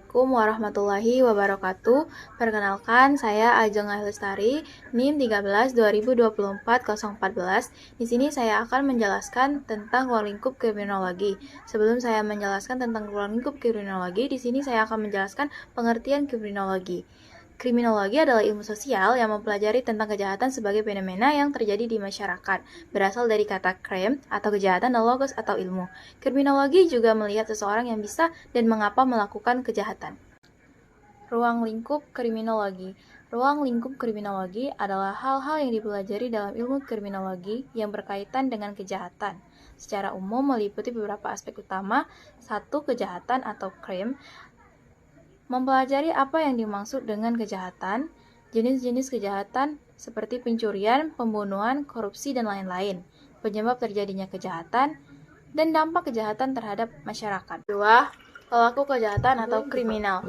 Assalamualaikum warahmatullahi wabarakatuh. Perkenalkan, saya Ajeng Lestari, NIM 13 2024 014. Di sini saya akan menjelaskan tentang ruang lingkup kriminologi. Sebelum saya menjelaskan tentang ruang lingkup kriminologi, di sini saya akan menjelaskan pengertian kriminologi. Kriminologi adalah ilmu sosial yang mempelajari tentang kejahatan sebagai fenomena yang terjadi di masyarakat, berasal dari kata crime atau kejahatan dan logos atau ilmu. Kriminologi juga melihat seseorang yang bisa dan mengapa melakukan kejahatan. Ruang lingkup kriminologi. Ruang lingkup kriminologi adalah hal-hal yang dipelajari dalam ilmu kriminologi yang berkaitan dengan kejahatan. Secara umum meliputi beberapa aspek utama. 1. Kejahatan atau crime. Mempelajari apa yang dimaksud dengan kejahatan, jenis-jenis kejahatan seperti pencurian, pembunuhan, korupsi, dan lain-lain, penyebab terjadinya kejahatan, dan dampak kejahatan terhadap masyarakat. 2. Pelaku kejahatan atau kriminal.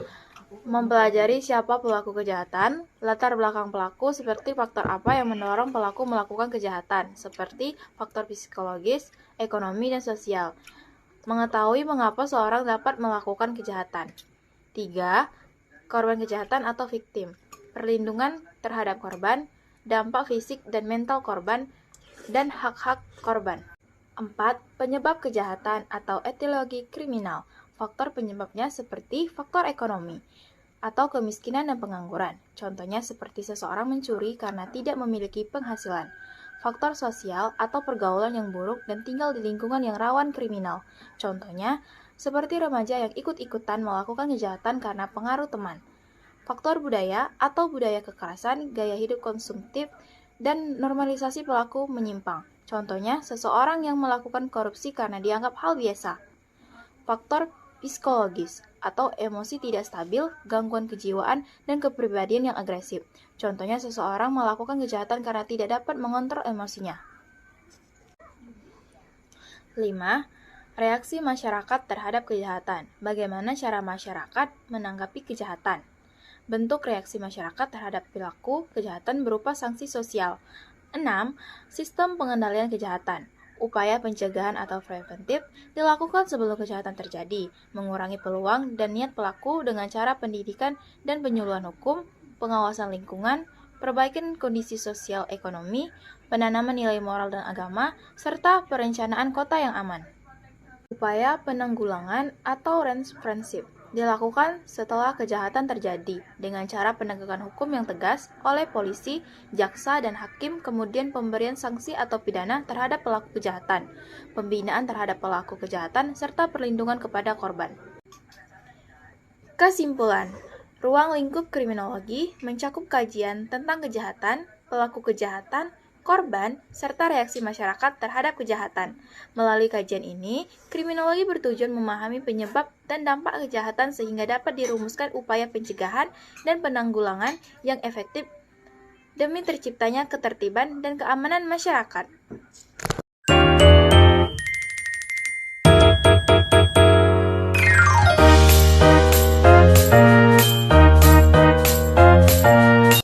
Mempelajari siapa pelaku kejahatan, latar belakang pelaku seperti faktor apa yang mendorong pelaku melakukan kejahatan, seperti faktor psikologis, ekonomi, dan sosial. Mengetahui mengapa seorang dapat melakukan kejahatan. 3. Korban kejahatan atau victim. Perlindungan terhadap korban, dampak fisik dan mental korban, dan hak-hak korban. 4. Penyebab kejahatan atau etiologi kriminal. Faktor penyebabnya seperti faktor ekonomi atau kemiskinan dan pengangguran. Contohnya seperti seseorang mencuri karena tidak memiliki penghasilan. Faktor sosial atau pergaulan yang buruk dan tinggal di lingkungan yang rawan kriminal. Contohnya seperti remaja yang ikut-ikutan melakukan kejahatan karena pengaruh teman. Faktor budaya atau budaya kekerasan, gaya hidup konsumtif, dan normalisasi pelaku menyimpang. Contohnya, seseorang yang melakukan korupsi karena dianggap hal biasa. Faktor psikologis atau emosi tidak stabil, gangguan kejiwaan, dan kepribadian yang agresif. Contohnya, seseorang melakukan kejahatan karena tidak dapat mengontrol emosinya. 5. Reaksi masyarakat terhadap kejahatan. Bagaimana cara masyarakat menanggapi kejahatan? Bentuk reaksi masyarakat terhadap perilaku kejahatan berupa sanksi sosial. 6. Sistem pengendalian kejahatan. Upaya pencegahan atau preventif dilakukan sebelum kejahatan terjadi, mengurangi peluang dan niat pelaku dengan cara pendidikan dan penyuluhan hukum, pengawasan lingkungan, perbaikan kondisi sosial ekonomi, penanaman nilai moral dan agama, serta perencanaan kota yang aman. Upaya penanggulangan atau represif dilakukan setelah kejahatan terjadi dengan cara penegakan hukum yang tegas oleh polisi, jaksa, dan hakim, kemudian pemberian sanksi atau pidana terhadap pelaku kejahatan, pembinaan terhadap pelaku kejahatan, serta perlindungan kepada korban. Kesimpulan, ruang lingkup kriminologi mencakup kajian tentang kejahatan, pelaku kejahatan, korban, serta reaksi masyarakat terhadap kejahatan. Melalui kajian ini, kriminologi bertujuan memahami penyebab dan dampak kejahatan sehingga dapat dirumuskan upaya pencegahan dan penanggulangan yang efektif demi terciptanya ketertiban dan keamanan masyarakat.